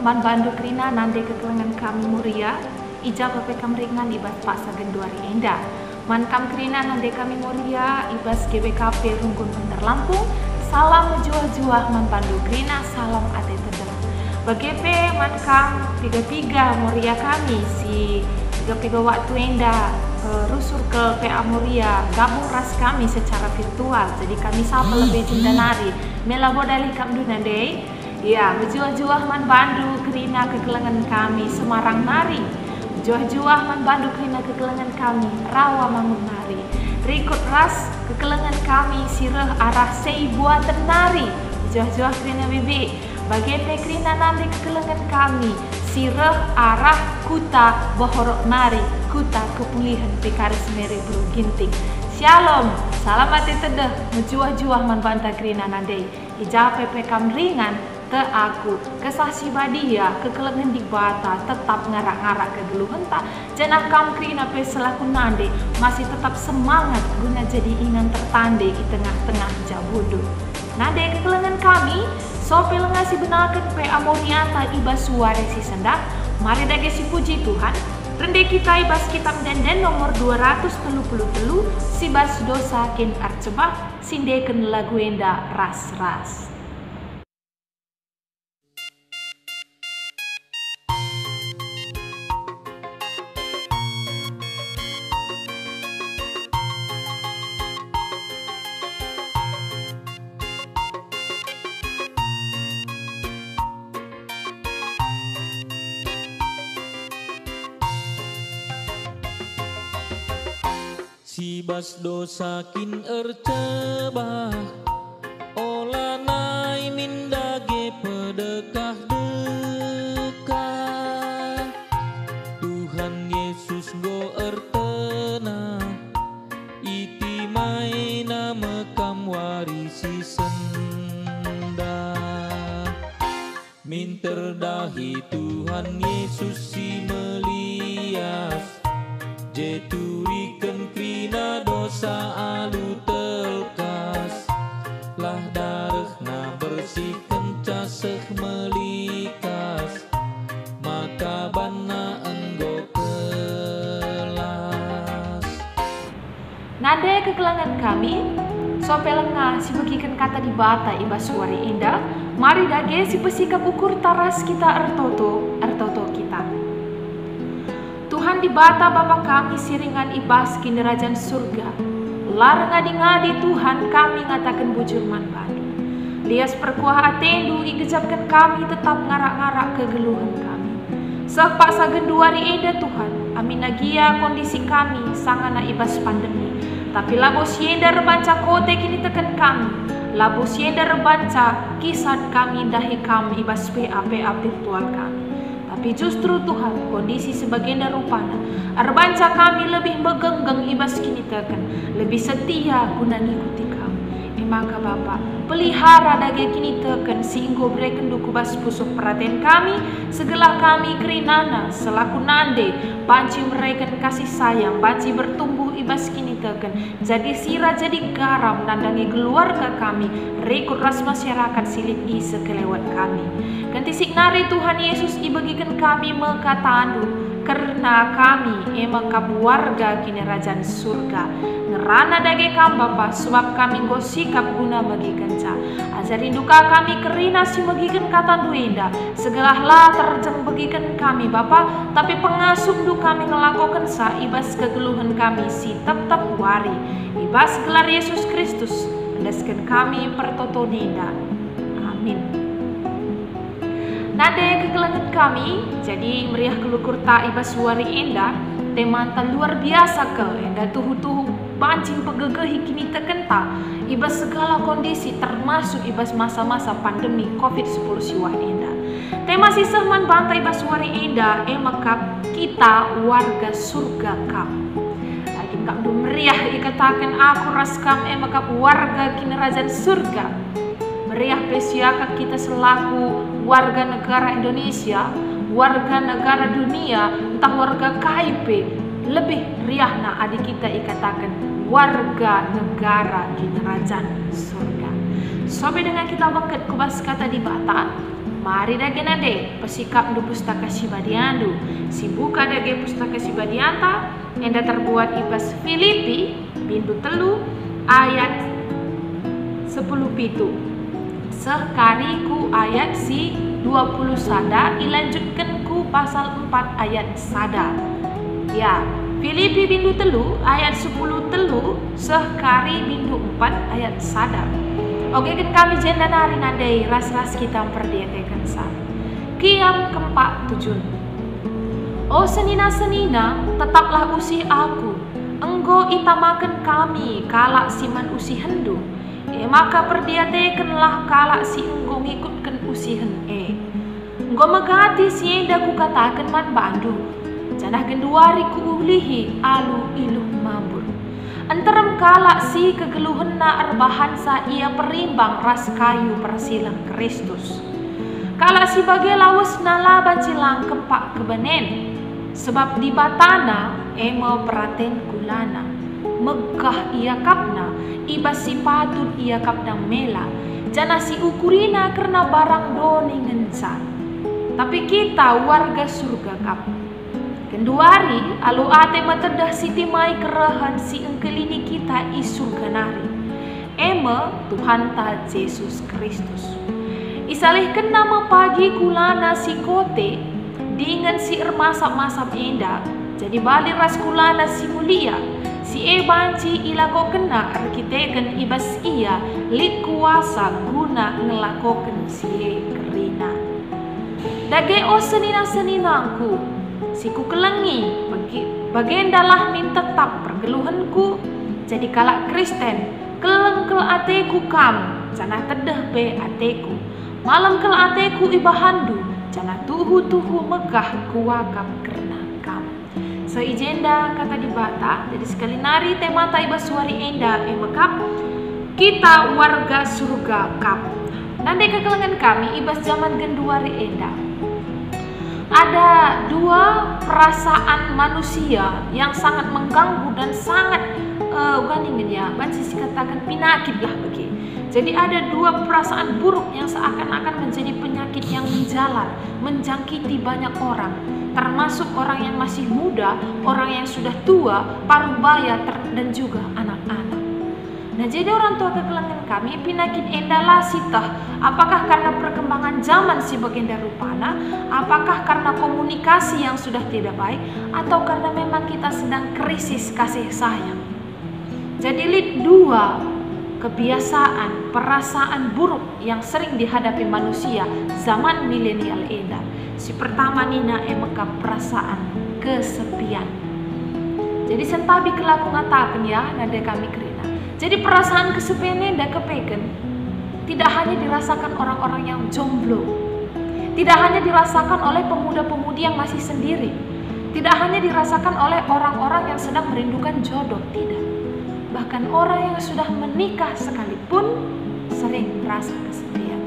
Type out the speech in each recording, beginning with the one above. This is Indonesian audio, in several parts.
man bandu krina nande kekelengan kami muria, ija bape kam ringan ibas paksa genduari enda. Man kam krina nande kami muria, ibas GBKP Rungkun Bantar Lampung, salam juah-juah man bandu krina, salam ate tedel. Bagepe man kam tiga muria kami, si tiga waktu enda rusur ke PA Muria, gabung ras kami secara virtual, jadi kami sama lebih cinta nari melabo dali kam dunande. Ya, berjuah-juah man bandu kerina kekelengan kami Semarang nari. Juah-juah man bandu kerina kekelengan kami Rawa Mangun nari. Rikut ras kekelengan kami sireh arah sei buatan nari. Juah-juah kerina bibi. Bagepe kerina nanti kekelengan kami sireh arah kuta bohorok nari. Kuta kepulihan pekaris mere bulu ginting. Shalom, salam ati tedeh, menjuah-juah man banta kerina nandei. Ija pepe kam ringan te aku kesasi badia kekelengan di bata tetap ngarak-ngarak kegeluhan tak jenah kam krina pe selaku nande masih tetap semangat guna jadi ingan tertande di tengah-tengah jabudu nande kekelengan kami sope lengasi benakan pe amoniata ibas suare si sendak mari dage si puji Tuhan rende kita ibas kitab denden nomor 233 si bas dosa kin arcebah sindeken lagu enda ras-ras. Si bas dosa kin ercebah olah nai mindage pedekah dekat Tuhan Yesus go ertena iti mai nama kam warisi senda minter dahi Tuhan Yesus si melias jeturiken krina dosa alu telkas lah darehna bersihken caseh melikas maka bana enggo kelas. Nade kekelengan kami sope lengah si begikan kata di bata ibas suari indah mari dage si pesikap ukur taras kita ertoto kita. Tuhan di bata Bapa kami siringan ibas kini kerajaan surga. Lar ngadi-ngadi Tuhan kami ngatakan bujur man bandu. Lias perkuah atendu igejapkan kami tetap ngarak-ngarak kegeluhan kami. Sepaksa genduari eda Tuhan. Amin nagia kondisi kami sangana ibas pandemi. Tapi labo sienda rebanca kote kini tekan kami. Labo sienda rebanca kisah kami dahi kami ibas PA virtual kami. Tapi justru Tuhan kondisi sebagian rupana arbanca kami lebih begenggeng ibas kini tekan lebih setia guna ngikuti kami maka Bapa pelihara dage kini tekan singgo breken duku bas pusuk perhatian kami segala kami kerinana selaku nande banci mereken kasih sayang banci bertumbuh ibas kini tekan jadi sira jadi garam nandangi keluarga kami rekut ras masyarakat silip i sekelewat kami ganti signari Tuhan Yesus ibagikan kami mekatandu karena kami emang warga kini kerajaan surga ngerana dage kam Bapa sebab kami go sikap guna bagikan ca ajarin duka kami kerina si bagikan kata duenda segala lah terjeng bagikan kami Bapa tapi pengasum du kami ngelakukan sa ibas kegeluhan kami si tetap wari ibas gelar Yesus Kristus mendaskan kami pertoto nenda amin. Nade kegelangan kami jadi meriah kelukur ta ibas suari enda temantan luar biasa ke enda tuhu-tuhu bancing pegegehi kini tekenta ibas segala kondisi termasuk ibas masa-masa pandemi COVID-10 siwah enda tema sisah man banta ibas suari enda emakap kita warga surga kam lagi kam du meriah ikatakan aku raskam emakap warga kini kerajaan surga meriah pesiakan kita selaku warga negara Indonesia, warga negara dunia, entah warga KIP, lebih riahna adik kita ikatakan warga negara di kerajaan surga. Sampai dengan kita bangkit kubas kata di bata, Mari dage nade pesikap du pustaka Sibadiandu. Si buka dage pustaka Sibadianta enda terbuat ibas Filipi bindu telu ayat 10 pitu. Sekariku ayat si 20 sada ilanjutkan ku pasal 4 ayat sada. Ya, Filipi bindu telu ayat 10 telu sekari bindu 4 ayat sada. Oke kan kami jenda nari nadai ras-ras kita memperdiatekan sah. Kiam kempak tujun. Oh senina-senina tetaplah usi aku. Enggo itamakan kami kalak siman usi hendu. Maka perdiatekanlah kalak si enggo ngikutkan usihen enggo megati si enda ku katakan man bandu janah genduari ku ulihi alu iluh mabur antarem kalak si kegeluhan na arbahan sa ia perimbang ras kayu persilang Kristus kalak si bagai lawas na laban silang kempak kebenen sebab di batana emo peraten kulana megah ia kapna ibas si patut ia kapdang mela jana si ukurina karena barang doni ngensa tapi kita warga surga kap kenduari alu ate matedah siti mai kerahan si engkelini kita i surga nari eme Tuhan ta Yesus Kristus isalihkan nama pagi kulana si kote dengan si ermasap-masap indah jadi bali ras kulana si mulia si banci ilako kena arkiteken ibas ia lit kuasa guna ngelakoken si kerina dage o senina-seninangku si ku kelengi bagendalah min tetap pergeluhanku jadi kalak Kristen keleng kel ateku kam janah tedeh be ateku malam kel ateku ibahandu janah tuhu-tuhu megah kuwakap kerna kam seijenda kata di bata jadi sekali nari tema taiba suari enda emekap kita warga surga kap nandai kekelengan kami ibas zaman genduari enda ada dua perasaan manusia yang sangat mengganggu dan sangat katakan penyakit lah bagi. Jadi ada dua perasaan buruk yang seakan-akan menjadi penyakit yang menjalar, menjangkiti banyak orang, termasuk orang yang masih muda, orang yang sudah tua, parubaya dan juga anak-anak. Nah jadi orang tua kekelengan kami penyakit endalah sitah. Apakah karena perkembangan zaman si bagenda rupana, apakah karena komunikasi yang sudah tidak baik, atau karena memang kita sedang krisis kasih sayang. Jadi lid dua kebiasaan, perasaan buruk yang sering dihadapi manusia zaman milenial enda. Si pertama nina emeka perasaan kesepian. Jadi sentabi kelaku ngatakan ya nada kami kerina. Jadi perasaan kesepian enda kepeken tidak hanya dirasakan orang-orang yang jomblo, tidak hanya dirasakan oleh pemuda-pemudi yang masih sendiri, tidak hanya dirasakan oleh orang-orang yang sedang merindukan jodoh, tidak. Bahkan orang yang sudah menikah sekalipun sering merasa kesepian.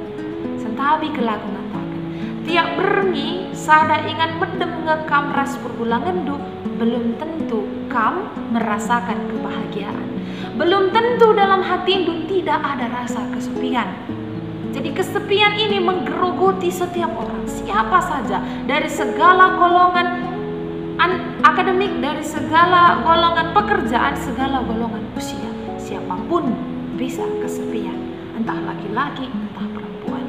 Sentabi kelaku ngatakan, tiap berni sada ingat medem ngekam ras perbulangan du, belum tentu kam merasakan kebahagiaan. Belum tentu dalam hati du tidak ada rasa kesepian. Jadi kesepian ini menggerogoti setiap orang, siapa saja, dari segala golongan akademik, dari segala golongan pekerjaan, segala golongan usia. Siapapun bisa kesepian, entah laki-laki, entah perempuan.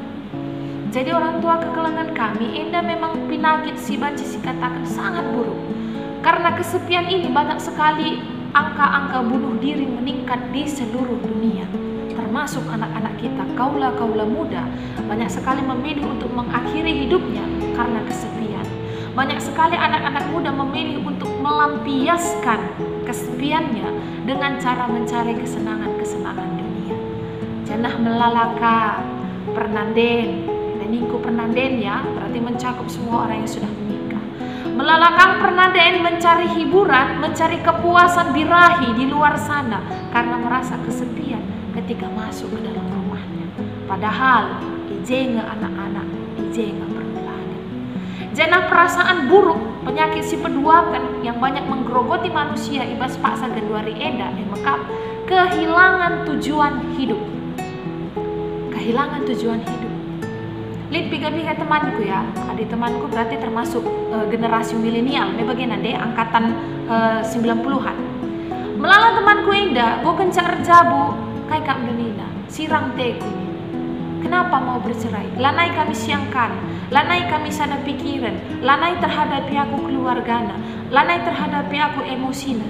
Jadi orang tua kekelengan kami, enda memang penyakit si banci si katakan sangat buruk. Karena kesepian ini banyak sekali angka-angka bunuh diri meningkat di seluruh dunia. Termasuk anak-anak kita, kaula-kaula muda, banyak sekali memilih untuk mengakhiri hidupnya karena kesepian. Banyak sekali anak-anak muda memilih untuk melampiaskan kesepiannya dengan cara mencari kesenangan-kesenangan dunia. Janah melalaka pernanden, dan ingku pernanden ya, berarti mencakup semua orang yang sudah menikah. Melalakang pernanden mencari hiburan, mencari kepuasan birahi di luar sana karena merasa kesepian ketika masuk ke dalam rumahnya. Padahal ijenga anak-anak, ijenga pergeladan. Janah perasaan buruk, penyakit si peduakan yang banyak menggerogoti manusia ibas paksa genduari eda emekap kehilangan tujuan hidup. Kehilangan tujuan hidup. Lihat piga-piga temanku ya, adik temanku berarti termasuk generasi milenial, bagian deh angkatan 90-an. Melala temanku indah, gue kencar jabu, kayak kak menina, sirang teku. Kenapa mau bercerai? Lanai kami siangkan, lanai kami sadar pikiran, lanai terhadap aku keluargana, lanai terhadap aku emosina.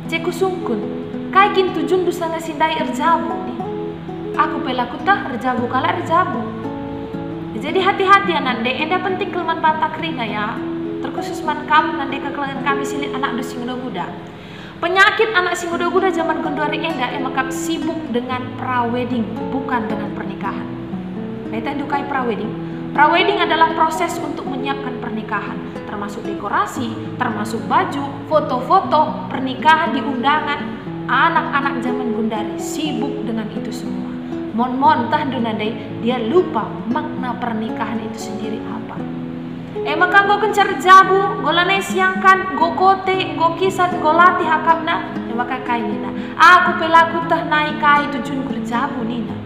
Ceku sungkun, kayak tujun dusa ngasindai erjabu nih. Aku pelaku tah erjabu kala erjabu. Jadi hati-hati nande, enda penting kelman bantak rina ya. Terkhusus man kamu nande kekelangan kami silit anak dusi muda-muda. Penyakit anak si muda-muda zaman gondori enda emakap sibuk dengan prawedding, bukan dengan pernikahan. Kita dukai prawedding. Prawedding adalah proses untuk menyiapkan pernikahan, termasuk dekorasi, termasuk baju, foto-foto, pernikahan di undangan. Anak-anak zaman gondari sibuk dengan itu semua. Mon tah dunandai dia lupa makna pernikahan itu sendiri apa. Maka go kencar jabu, go lanai siangkan, go kote, go kisat, go latih akapna. Maka kai nina, aku pelaku tah naik kai tujun jabu nina.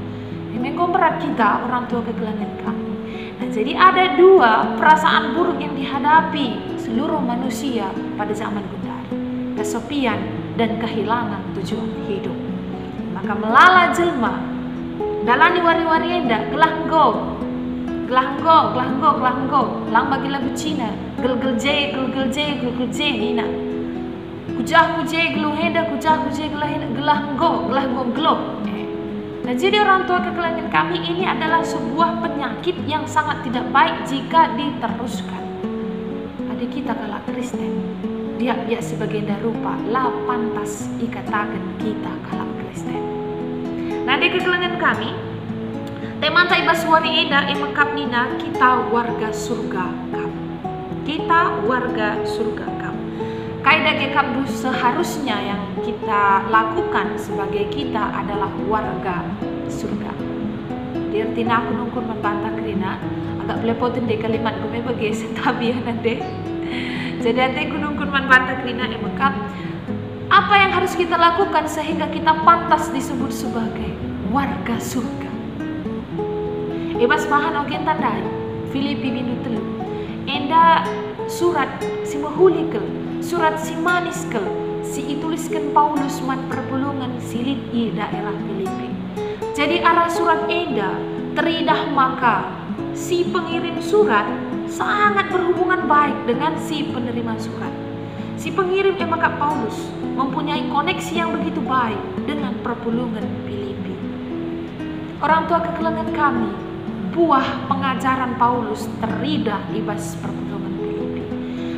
Go berat kita orang tua kegelangan kamu. Nah, jadi ada dua perasaan buruk yang dihadapi seluruh manusia pada zaman gondari, kesepian dan kehilangan tujuan hidup. Maka melala jelma dalani wari-wari enda gelanggo lang bagi lagu Cina gel je nina kujah gelu henda gelanggo gelo. Nah, jadi orang tua kekelangan kami ini adalah sebuah penyakit yang sangat tidak baik jika diteruskan. Adik kita kala Kristen dia sebagai darupa la pantas ikatakan kita kala Kristen. Nah, di kegelangan kami teman tak ibas wari eda emekap nina kita warga surga kam. Kita warga surga kam. Kaidah gekap seharusnya yang kita lakukan sebagai kita adalah warga surga. Diartina aku nungkun membantah kerina agak belepotin deh kalimat gue bagi setabian deh. Jadi aku nungkun membantah kerina emekap apa yang harus kita lakukan sehingga kita pantas disebut sebagai warga surga. Ibas mahan ogen tandai Filipi bindu telu. Enda surat si mahulikel, surat si maniskel, si ituliskan Paulus mat perpulungan silit i daerah Filipi. Jadi arah surat enda teridah maka si pengirim surat sangat berhubungan baik dengan si penerima surat. Si pengirim emakap Paulus mempunyai koneksi yang begitu baik dengan perpulungan Filipi. Orang tua kekelangan kami, buah pengajaran Paulus teridah ibas perpulungan Filipi.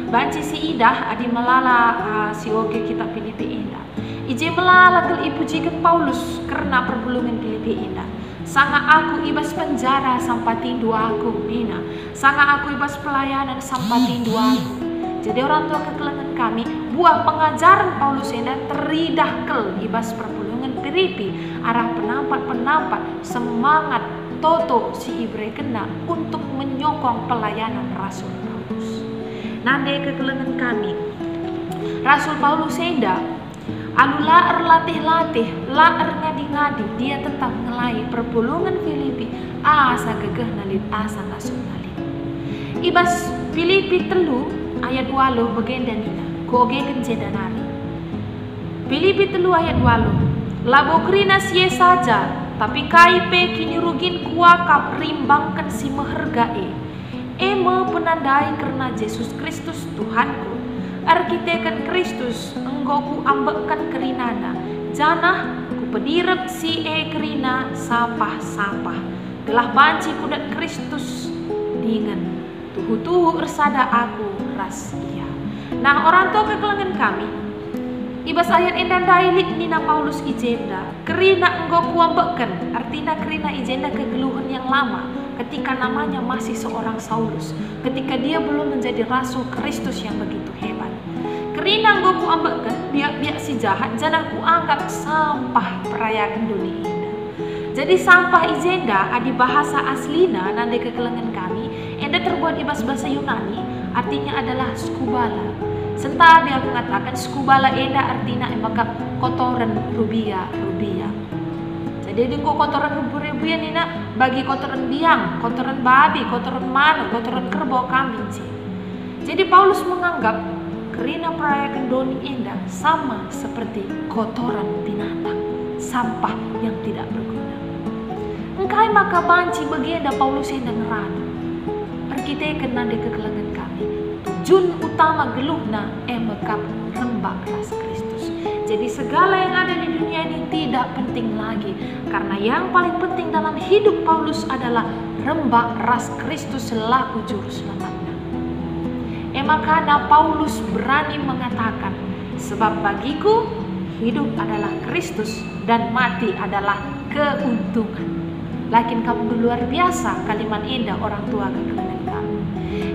Banci si idah adi melala si oge kita Filipi indah. Ije melala kel ipujikan Paulus karena perpulungan Filipi indah. Sanga aku ibas penjara sampai tindu aku nina. Sanga aku ibas pelayanan sampai tindu aku. Jadi orang tua kekelangan kami, buah pengajaran Paulus indah teridah kel ibas perpulungan Filipi, arah penampat semangat toto si Ibre kena untuk menyokong pelayanan Rasul Paulus. Nande kekelangan kami, Rasul Paulus indah, alu laer latih-latih, laer ngadi-ngadi, dia tetap ngelai perpulungan Filipi, asa gegeh nalit, asa ngasuh nalit. Ibas Filipi telu ayat 8 begenda nina goge kenjedanari. Filipi telu ayat 8 labo krina sie saja tapi kaipe kini rugin kuakap rimbangkan si mehergae eme penandai karena Yesus Kristus Tuhanku arkitekan Kristus enggoku ambekkan kerinana janah ku pedirep si kerina sapah-sapah gelah banci kudat Kristus dengan tuhu-tuhu ersada aku ras iya. Nah, orang tua kekelangan kami ibas ayat endan dailik nina Paulus ijenda kerina enggo kuambeken artinya kerina ijenda kegeluhan yang lama ketika namanya masih seorang Saulus, ketika dia belum menjadi rasul Kristus yang begitu hebat. Kerina enggo kuambeken biak-biak si jahat janah kuanggap sampah perayaan dunia indah. Jadi sampah ijenda adi bahasa aslina nande kekelangan kami enda terbuat ibas bahasa Yunani artinya adalah skubala. Senta dia mengatakan skubala enda artinya emaka kotoran rubia. Jadi dengko kotoran ribu-ribuan ini bagi kotoran biang, kotoran babi, kotoran manuk, kotoran kerbau, kambing sih. Jadi Paulus menganggap kerina perayaan doni indah sama seperti kotoran binatang, sampah yang tidak berguna. Engkai maka banci bagian Paulus yang ngerana. Kita kena di kekelangan kami. Tujuan utama geluhna mekap rembak ras Kristus. Jadi segala yang ada di dunia ini tidak penting lagi, karena yang paling penting dalam hidup Paulus adalah rembak ras Kristus selaku juru selamatnya. Makanya Paulus berani mengatakan, sebab bagiku hidup adalah Kristus dan mati adalah keuntungan. Lakin kamu luar biasa kalimat indah orang tua kekelangan kami.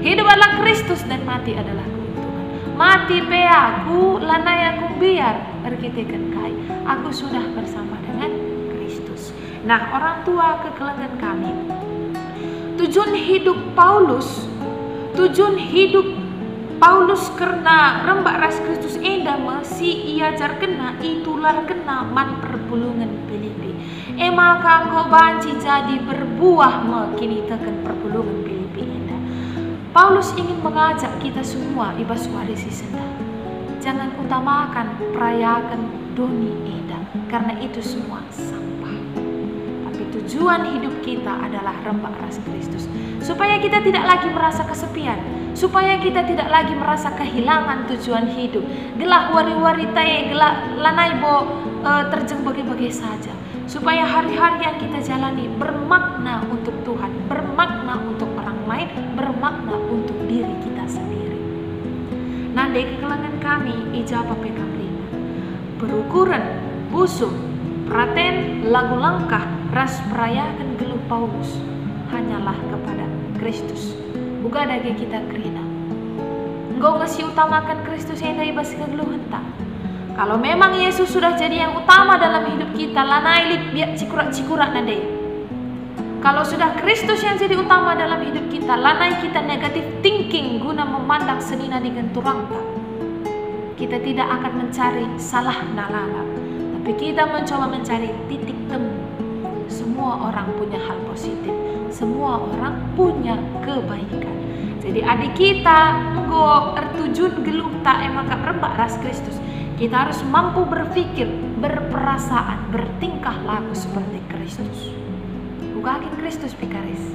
Hidup adalah Kristus dan mati adalah keuntungan. Mati pe aku, lanai aku biar erkitekan kai. Aku sudah bersama dengan Kristus. Nah, orang tua kekelangan kami. Tujuan hidup Paulus karena rembak ras Kristus indah masih ia jar kena itulah kena man perpulungan Filipi. Maka engkau banci jadi berbuah kini tekan perpulungan Filipi indah. Paulus ingin mengajak kita semua ibas warisi senda. Jangan utamakan perayaan doni indah karena itu semua sampah. Tapi tujuan hidup kita adalah rembak ras Kristus. Supaya kita tidak lagi merasa kesepian, supaya kita tidak lagi merasa kehilangan tujuan hidup. Gelah wari-wari taye, gelah lanai bo terjeng bagai-bagai saja. Supaya hari-hari yang kita jalani bermakna untuk Tuhan, bermakna untuk orang lain, bermakna untuk diri kita sendiri. Nandai kekelangan kami ijabah pekam lima. Berukuran, busuk, praten, lagu langkah, ras perayaan geluh Paulus hanyalah kepada Kristus. Bukan lagi kita kerina. Engkau ngasih utamakan Kristus yang dari basi kegeluhan tak. Kalau memang Yesus sudah jadi yang utama dalam hidup kita, lanai lit biar cikurak-cikurak nade. Kalau sudah Kristus yang jadi utama dalam hidup kita, lanai kita negatif thinking guna memandang senina dengan turang tak. Kita tidak akan mencari salah nalala, tapi kita mencoba mencari titik temu. Semua orang punya hal positif, semua orang punya kebaikan. Jadi adik kita engkau tertujuan geluh tak emakap rembak ras Kristus. Kita harus mampu berpikir, berperasaan, bertingkah laku seperti Kristus. Bukakin Kristus pikaris.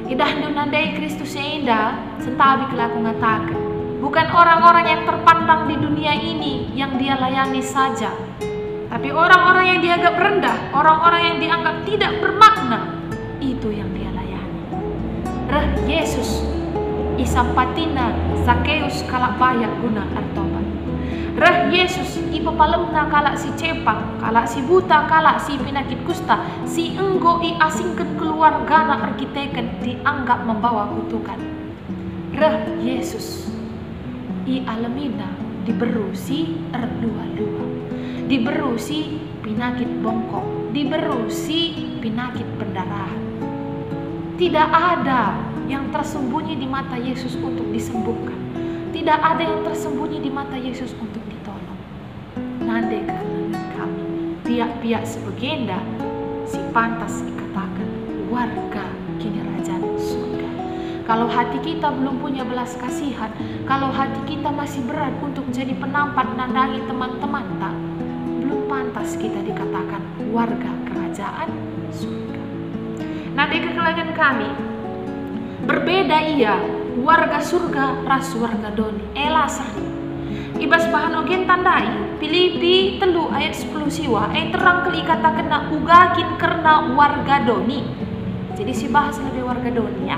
Idah nandai Kristus yang indah, sentabi kelaku ngatakan. Bukan orang-orang yang terpandang di dunia ini yang dia layani saja. Tapi orang-orang yang dianggap rendah, orang-orang yang dianggap tidak bermakna, itu yang dia layani. Reh Yesus, isampatina, Zakeus kalak bayak guna artobat. Reh Yesus, ipa palemna kalak si cepang, kalak si buta, kalak si penyakit kusta, si enggo i asingkan keluargana arkiteken dianggap membawa kutukan. Reh Yesus, i alamina diberu si erdua-dua, diberu si penyakit bongkok, diberu si penyakit pendarahan. Tidak ada yang tersembunyi di mata Yesus untuk disembuhkan. Tidak ada yang tersembunyi di mata Yesus untuk ditolong. Nande kekelangan kami, pihak-pihak sebegenda, si pantas dikatakan warga kini kerajaan surga. Kalau hati kita belum punya belas kasihan, kalau hati kita masih berat untuk jadi penampat nandangi teman-teman tak, belum pantas kita dikatakan warga kerajaan surga. Nande kekelangan kami, berbeda ia warga surga ras warga doni sari. Ibas bahan ogen tandai Filipi 3 ayat 10 siwa terang kali kata kena ugakin karena warga doni. Jadi si bahas lebih warga doni ya.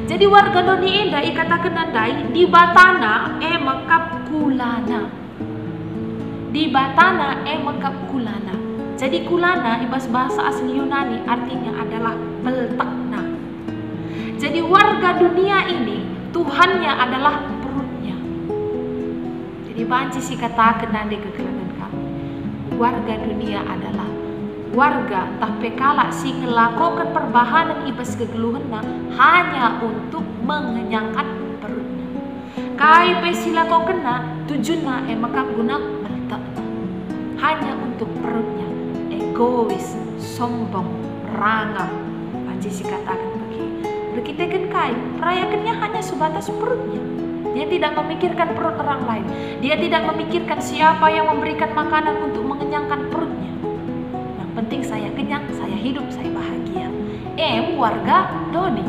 Jadi warga doni indah ikata kena dai di batana mekap kulana. Di batana mekap kulana. Jadi kulana ibas bahasa asli Yunani artinya adalah peltakna. Jadi warga dunia ini Tuhannya adalah perutnya. Jadi banci si katakan nanti kekelangan kami. Warga dunia adalah warga tapi kala si ngelakukan perbahanan ibas kegeluhannya hanya untuk mengenyangkan perutnya. Kai pesila kau kena tujuannya maka guna bertakna. Hanya untuk perutnya, egois, sombong, rangam. Panci si katakan begini, kita kan kain, merayakannya hanya sebatas perutnya. Dia tidak memikirkan perut orang lain. Dia tidak memikirkan siapa yang memberikan makanan untuk mengenyangkan perutnya. Yang penting saya kenyang, saya hidup, saya bahagia. Warga Doni.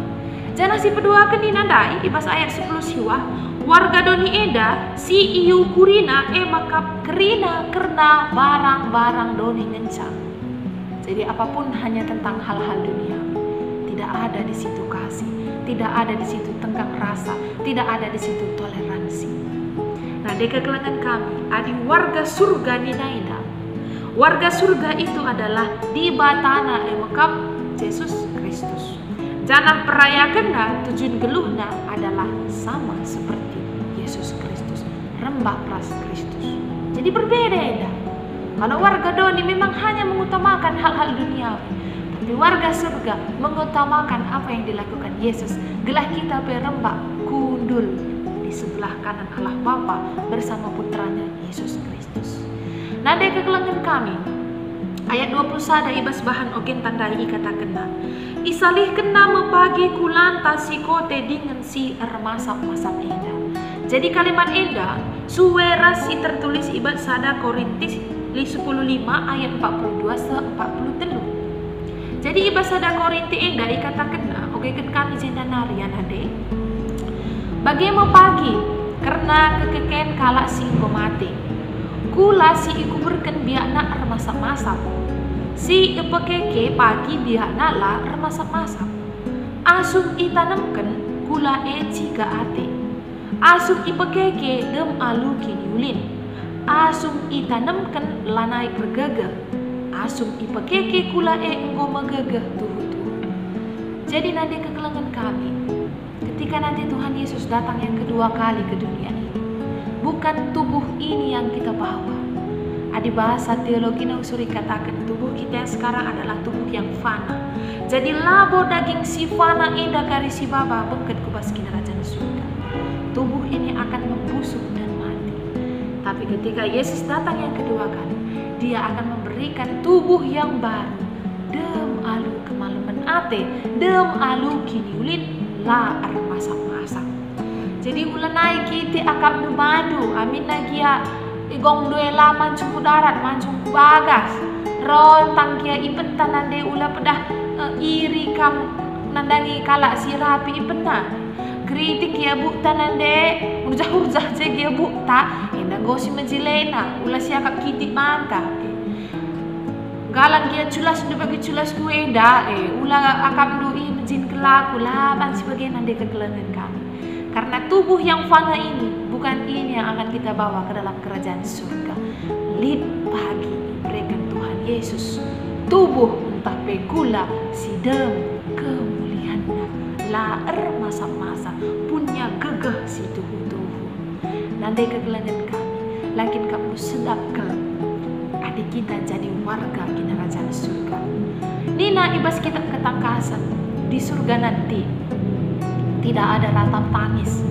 Jangan si pedua keni nandai ibas ayat 10 siwa. Warga Doni eda si iu kurina makap kerina karena barang-barang Doni ngencang. Jadi apapun hanya tentang hal-hal dunia. Tidak ada di situ kasih, tidak ada di situ tenggang rasa, tidak ada di situ toleransi. Nah, di kegelangan kami, ada warga surga di naida. Warga surga itu adalah di batana emakap Yesus Kristus. Jangan perayakanna tujuan geluhna adalah sama seperti Yesus Kristus, rembak pras Kristus. Jadi berbeda ya. Kalau warga Doni memang hanya mengutamakan hal-hal duniawi, tapi warga surga mengutamakan apa yang dilakukan Yesus. Gelah kita berembak kundul di sebelah kanan Allah Bapa bersama putranya Yesus Kristus. Nada kegelangan kami ayat 21 ibas bahan ogen tandai kata kena. Isalih kena mepagi kulanta si kote dengan si ermasap-masap enda. Jadi kalimat enda suwera si tertulis ibas sada Korintus 15 ayat 42 se 43. Jadi ibas sada Korinti enda ikata kena oke kan kami jenda narian ade. Bagaimana pagi karena kekeken kalak si mati. Kula si ikuburkan biakna ermasap-masap. Si ipekeke pagi biakna la ermasap-masap. Asum itanamken kula jika ate. Asum ipekeke dem alu kiniulin. Asum itanamken lanai bergagah. Asum ipekeke kula enggo megagah tuhu-tuhu. Jadi nanti kegelangan kami ketika nanti Tuhan Yesus datang yang kedua kali ke dunia ini, bukan tubuh ini yang kita bawa. Adi bahasa teologi nausuri katakan tubuh kita yang sekarang adalah tubuh yang fana. Jadi labo daging si fana indah kari si baba bengket kubas kerajaan surga. Tubuh ini akan membusuk dan mati. Tapi ketika Yesus datang yang kedua kali, Dia akan memberikan tubuh yang baru. Dem alu kemalaman ate, dem alu kiniulin la masak-masak. Jadi ulan naik kita akap madu, amin nagia igong duela mancung darat, mancung bagas. Rontang kia ipetan nande ula pedah iri kam nandangi kalak si rapi ipena. Kritik ya bukta nande urjah-urjah je kia bukta enda gosi menjilena ula si akap kitik manta. Galan kia culas ndu bagi culas kuenda ula akap ndu i menjin kelaku laban sebagai nande kegelangan kami. Karena tubuh yang fana ini bukan ini yang akan kita bawa ke dalam kerajaan surga. Lid pagi berikan Tuhan Yesus tubuh entah pekula sidem kemuliaannya laer masa-masa punya gegah si tubuh-tubuh. Nanti kegelangan kami lakin kamu sedap ke adik kita jadi warga di kerajaan surga. Nina ibas kita ketangkasan di surga nanti. Tidak ada ratap tangis,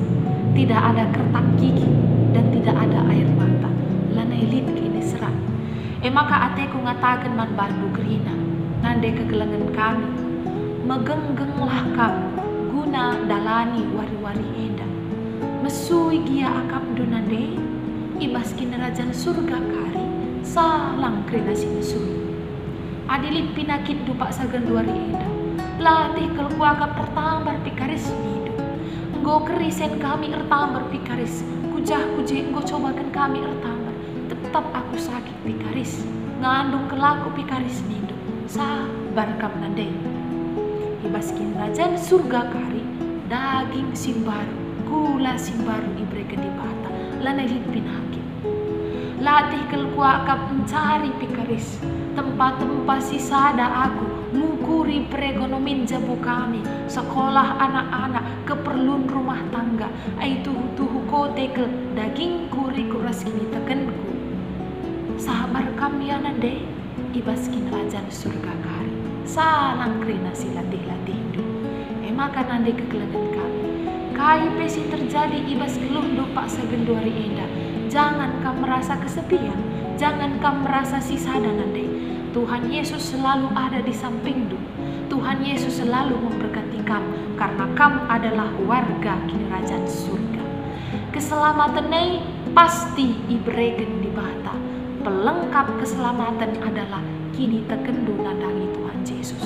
tidak ada kertak gigi, dan tidak ada air mata. Lanai lid kini serat. Maka ateku ngatakan man bandu gerina, nande kegelangan kami. Megenggenglah kamu, guna dalani wari-wari enda. Mesui gia akam dunande, ibas kinerajan surga kari, salang krinasi mesui. Adilit pinakit dupak sagan duari enda. Latih keluarga pertambar pikaris nidu. Enggo kerisen kami ertambar pikaris. Kujah kuje enggo cobakan kami ertambar. Tetap aku sakit pikaris. Ngandung kelaku pikaris nidu. Sabar kam nande. Ibaskin rajan surga kari. Daging simbaru. Gula simbaru ibrekan di bata. Lanelin pinakit. Latih keluarga mencari pikaris. Tempat-tempat sisada aku. Mukuri perekonomian jabu kami, sekolah anak-anak, keperluan rumah tangga, aitu tuhu kotekel daging kuri kuras kini tekenku. Sabar kami ya nande, ibas kinerajan surga kari, salang krina si latih-latih hidup. Maka nande kegelangan kami, kai pesi terjadi ibas geluh dopak segenduari enda. Jangan kamu merasa kesepian, jangan kamu merasa sisada nande. Tuhan Yesus selalu ada di sampingmu. Tuhan Yesus selalu memberkati kamu karena kamu adalah warga kerajaan surga. Keselamatan ini pasti diberikan di bata. Pelengkap keselamatan adalah kini tekendu nandangi Tuhan Yesus.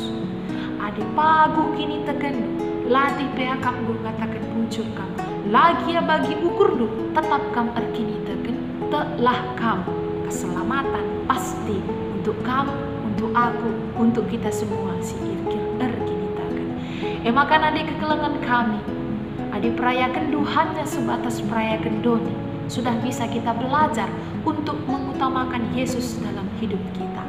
Adi pagu kini tekendu, latih peakam gu katakan muncul kamu. Lagi ya bagi ukur du, tetap kamu erkini teken, telah kamu keselamatan pasti untuk kamu, untuk aku, untuk kita semua si irkil erkini teken. Makan adik kekelengan kami, adik perayakan hanya sebatas perayakan doni. Sudah bisa kita belajar untuk mengutamakan Yesus dalam hidup kita.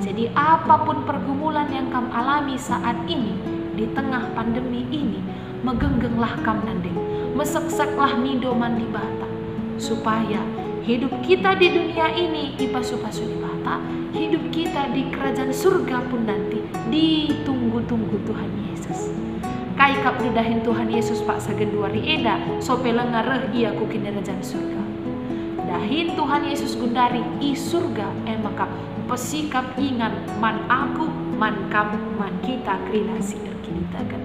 Jadi apapun pergumulan yang kamu alami saat ini, di tengah pandemi ini, megenggenglah kamu nandeng, mesekseklah midoman di bata, supaya hidup kita di dunia ini ipasu-pasu di bata, hidup kita di kerajaan surga pun nanti ditunggu-tunggu Tuhan Yesus. Kai kap dudahin Tuhan Yesus pak sagenduari eda sope lengareh ia ku kerajaan surga. Dahin Tuhan Yesus gundari i surga maka pesikap ingan man aku man kamu man kita kerinasi erkinitakan.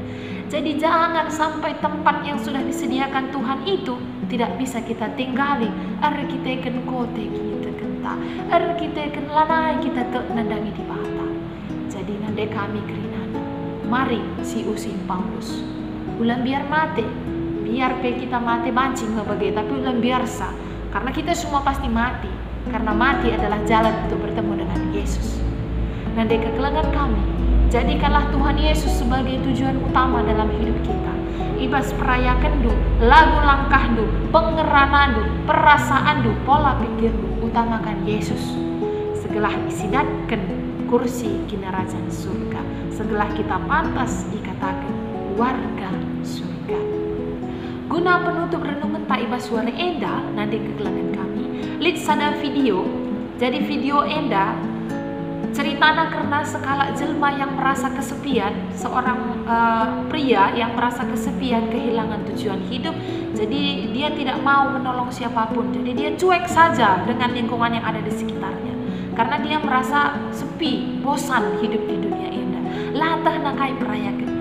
Jadi jangan sampai tempat yang sudah disediakan Tuhan itu tidak bisa kita tinggali. Kita ken kote kita kenta, kita ken lanai kita tek nandangi di bata. Jadi nande kami kerinana. Mari si usin Paulus. Ulang biar mati, biar pe kita mati bancing ngebagai, tapi ulang biasa. Karena kita semua pasti mati. Karena mati adalah jalan untuk bertemu dengan Yesus. Nande kekelengan kami. Jadikanlah Tuhan Yesus sebagai tujuan utama dalam hidup kita. Ibas perayakan du, lagu langkah du, pengeranan du, perasaan du, pola pikir du, utamakan Yesus. Segelah isidatkan kursi kerajaan surga. Segelah kita pantas dikatakan warga surga. Guna penutup renungan tak ibas suara enda nanti kegelangan kami. Lihat sada video. Jadi video enda ceritana karena sekala jelma yang merasa kesepian, seorang pria yang merasa kesepian, kehilangan tujuan hidup. Jadi dia tidak mau menolong siapapun. Jadi dia cuek saja dengan lingkungan yang ada di sekitarnya. Karena dia merasa sepi, bosan hidup di dunia indah. Latah nakai perayakan.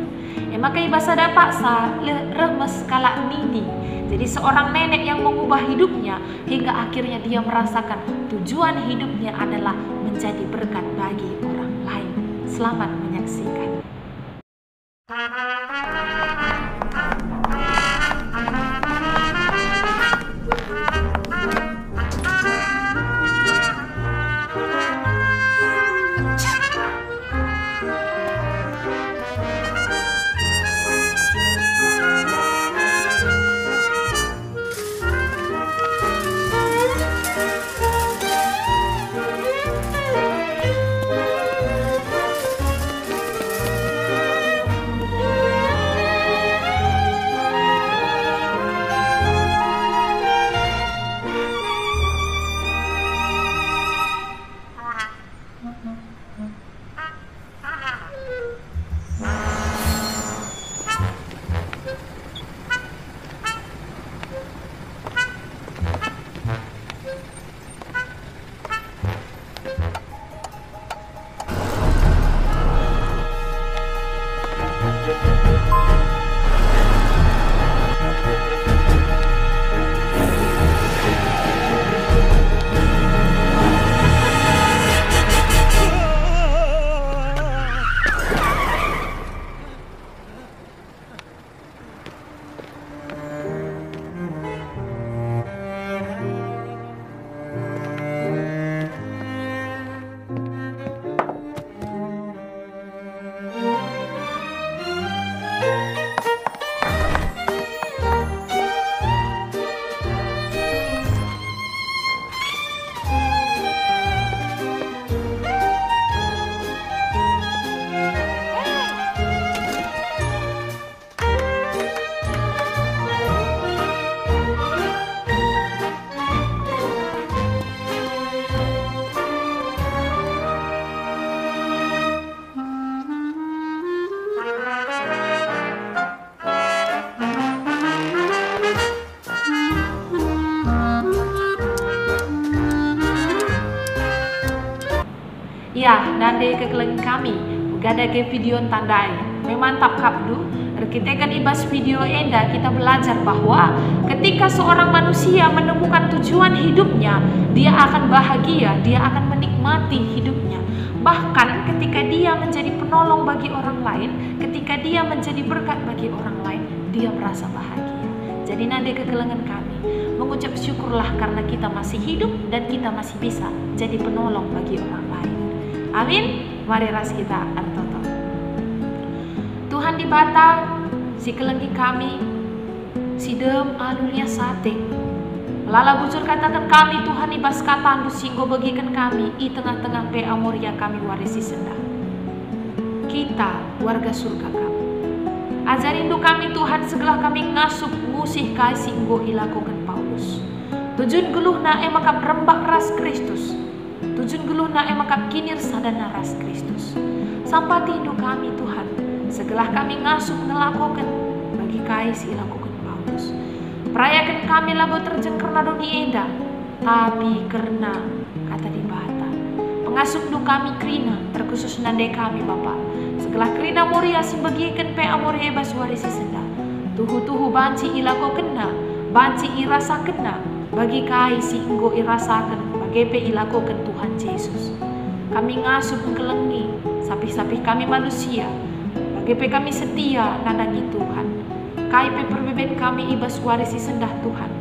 Maka ibasa dapat sa remes kala nini. Jadi seorang nenek yang mengubah hidupnya hingga akhirnya dia merasakan tujuan hidupnya adalah menjadi berkat bagi orang lain. Selamat menyaksikan. dande kekeleng kami gada ke video tandai memantap kapdu kita kan ibas video enda kita belajar bahwa ketika seorang manusia menemukan tujuan hidupnya, dia akan bahagia, dia akan menikmati hidupnya. Bahkan ketika dia menjadi penolong bagi orang lain, ketika dia menjadi berkat bagi orang lain, dia merasa bahagia. Jadi nade kekelengan kami mengucap syukurlah karena kita masih hidup dan kita masih bisa jadi penolong bagi orang lain. Amin. Mari ras kita artoto. Tuhan di bata si kelenggi kami, si dem alulia sate. Lala bujur katakan kami Tuhan ibas kata andu singgo bagikan kami i tengah-tengah pe amoria kami warisi sendah. Kita warga surga kami. Ajarindu kami Tuhan segala kami ngasup musih kai singgo ilakokan Paulus. Tujuan geluhna emakap rembak ras Kristus. Tujuan geluhna emakap kinir sadana ras Kristus. Sampati indu kami Tuhan. Segala kami ngasup ngelakukan bagi kai si lakukan Paulus. Perayakan kami lagu terjeng karena doni enda, tapi karena kata di bata. Pengasup du kami krina, terkhusus nande kami Bapa. Segala krina moria si bagikan pe amoria bas warisi senda. Tuhu banci ilako kena, banci irasa kena, bagi kai si inggo irasakan, bagi pe ilakokan Tuhan Yesus. Kami ngasup kelengi, sapi-sapi kami manusia. GP kami setia nandangi Tuhan. KIP perbeben kami ibas warisi sendah Tuhan.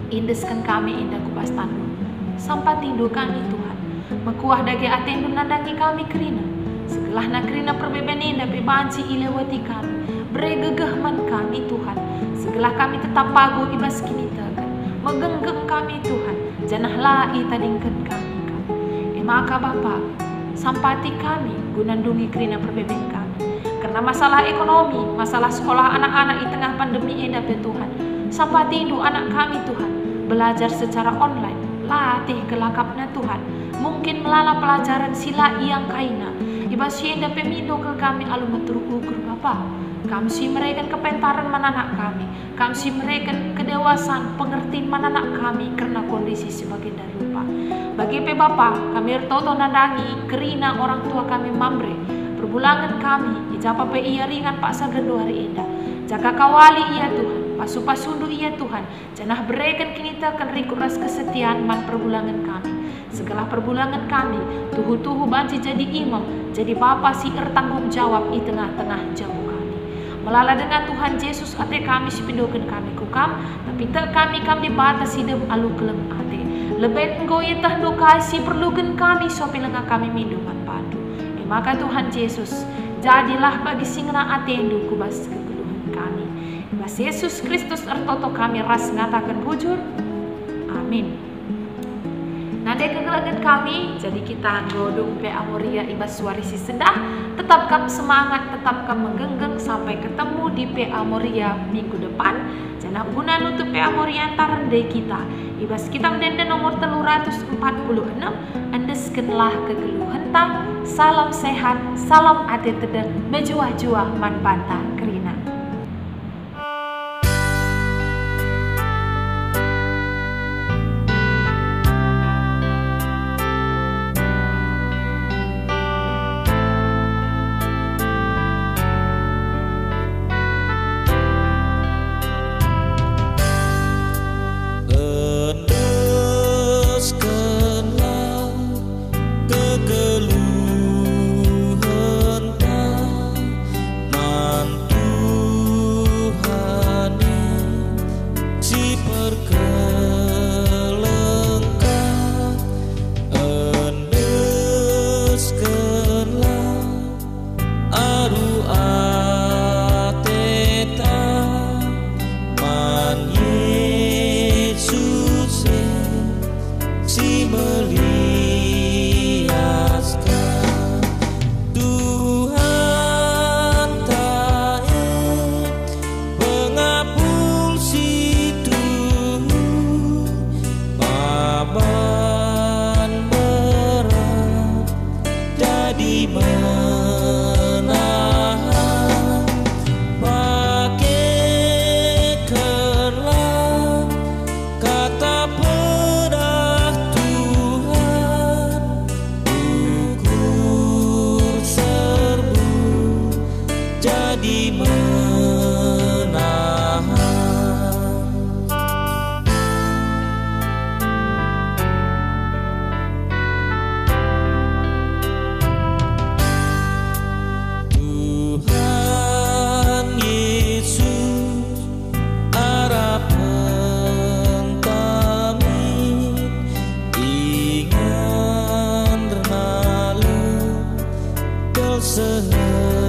Indeskan kami indah kubas tandu. Sampai tindu kami Tuhan. Mekuah dage atendu nandangi kami kerina. Segelah na kerina perbeben indah bebanci ilewati kami. Bregegehman kami Tuhan. Segelah kami tetap pagu ibas kini tegan. Megenggeng kami Tuhan. Janahlah itadingkan kami. Maka Bapa, sampati kami gunandungi kerina perbeben kami. Karena masalah ekonomi, masalah sekolah anak-anak di tengah pandemi ini ya Tuhan. Sampai tindu anak kami Tuhan, belajar secara online, latih kelakapnya Tuhan. Mungkin melala pelajaran sila yang kaina. Ibasien da pemindo ke kami alu metur ukur Bapa. Kami si mereka kepentaran mananak kami. Kami si mereka kedewasaan pengertian mananak kami karena kondisi sebagai dari lupa. Bagi pe Bapa, kami ertoto nandangi kerina orang tua kami mamre. Perbulangan kami, ijapa pe iya ringan Pak Sagendo hari indah. Jaga kawali iya Tuhan, pasu-pasundu iya Tuhan. Janah berikan kini tekan rikuras kesetiaan man perbulangan kami. Segala perbulangan kami, tuhu-tuhu banci jadi imam, jadi Bapa si tanggung jawab di tengah-tengah jamu kami. Melala dengan Tuhan Yesus ate kami si pindokan kami kukam, tapi tak kami batasi dem alu kelem ate. Lebih engkau ya tahdu kasih perlukan kami sopi lengah kami minuman padu. Maka Tuhan Yesus, jadilah bagi singna atendu kubas kegeluhan kami. Bas Yesus Kristus ertoto kami ras ngatakan bujur. Amin. Nanti kegelangan kami, jadi kita godong pe amoria ibas warisi sendah. Tetapkan semangat, tetapkan menggenggeng sampai ketemu di pe amoria minggu depan. Jangan guna nutup pe amoria antaran de kita. Ibas kita mendenda nomor 346. Endeskenlah kegeluhan tak. Salam sehat, salam ade tedeng, mejuah-juah man banta kerina. Kata pedah Tuhan, dosa